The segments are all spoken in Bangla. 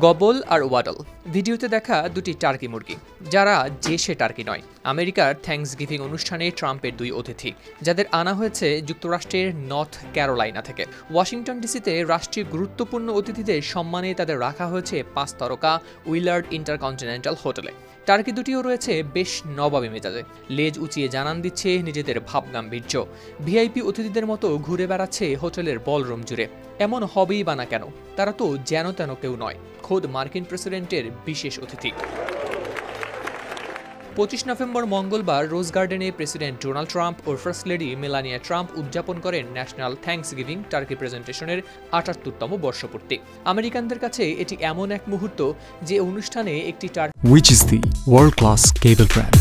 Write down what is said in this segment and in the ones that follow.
গবল আর ওয়াডল ভিডিওতে দেখা দুটি টার্কি মুরগি, যারা সে টার্কি নয়। আমেরিকার থ্যাঙ্কসগিভিং অনুষ্ঠানে ট্রাম্পের দুই অতিথি, যাদের আনা হয়েছে যুক্তরাষ্ট্রের নর্থ ক্যারোলাইনা থেকে। ওয়াশিংটন ডিসিতে রাষ্ট্রীয় গুরুত্বপূর্ণ অতিথিদের সম্মানে তাদের রাখা হয়েছে 5 তারকা উইলার্ড ইন্টারকন্টিনেন্টাল হোটেলে। টার্কি দুটিও রয়েছে বেশ নবাবী মেজাজে, লেজ উঁচিয়ে জানান দিচ্ছে নিজেদের ভাবগাম্ভীর্য। ভিআইপি অতিথিদের মতো ঘুরে বেড়াচ্ছে হোটেলের বলরুম জুড়ে। এমন হবেই বা না কেন, তারা তো যেন তেন কেউ নয়, খোদ মার্কিন প্রেসিডেন্টের বিশেষ অতিথি। 25 নভেম্বর মঙ্গলবার রোজ গার্ডেনে প্রেসিডেন্ট ডোনাল্ড ট্রাম্প ও ফার্স্ট লেডি মেলানিয়া ট্রাম্প উদযাপন করেন ন্যাশনাল থ্যাঙ্কসগিভিং টার্কি প্রেজেন্টেশনের 78তম বর্ষপূর্তি। আমেরিকানদের কাছে এটি এমন এক মুহূর্ত যে অনুষ্ঠানে একটি Which is the world-class cable brand?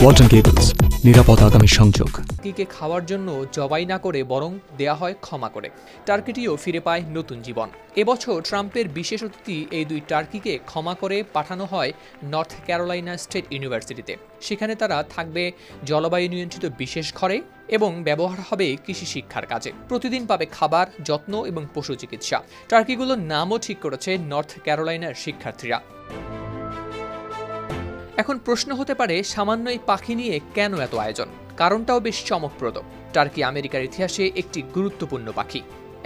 Walton Cables, নিরাপদ আগামী সংযোগ। টার্কিকে খাওয়ার জন্য জবাই না করে বরং দেয়া হয় ক্ষমা করে। টার্কিটিও ফিরে পায় নতুন জীবন। এবছর ট্রাম্পের বিশেষ অতিথি এই দুই টার্কিকে ক্ষমা করে পাঠানো হয় নর্থ ক্যারোলাইনা স্টেট ইউনিভার্সিটিতে। সেখানে তারা থাকবে জলবায়ু নিয়ন্ত্রিত বিশেষ ঘরে এবং ব্যবহার হবে কৃষি শিক্ষার কাজে। প্রতিদিন পাবে খাবার, যত্ন এবং পশু চিকিৎসা। টার্কিগুলোর নামও ঠিক করেছে নর্থ ক্যারোলাইনার শিক্ষার্থীরা। এখন প্রশ্ন হতে পারে, সামান্য এই পাখি নিয়ে কেন এত আয়োজন? কারণটাও বেশ চমকপ্রদ। টার্কি আমেরিকার ইতিহাসে একটি গুরুত্বপূর্ণ পাখি।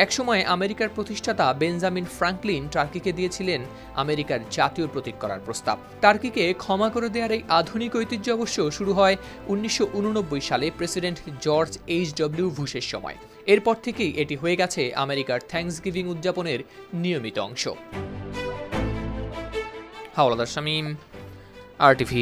একসময় আমেরিকার প্রতিষ্ঠাতা বেঞ্জামিন ফ্রাঙ্কলিন টার্কিকে দিয়েছিলেন আমেরিকার জাতীয় প্রতীক করার প্রস্তাব। টার্কিকে ক্ষমা করে দেওয়ার এই আধুনিক ঐতিহ্য অবশ্য শুরু হয় 1989 সালে প্রেসিডেন্ট জর্জ H.W. বুশের সময়। এরপর থেকেই এটি হয়ে গেছে আমেরিকার থ্যাঙ্কসগিভিং উদযাপনের নিয়মিত অংশ। হাওলাদার শামীম, RTV।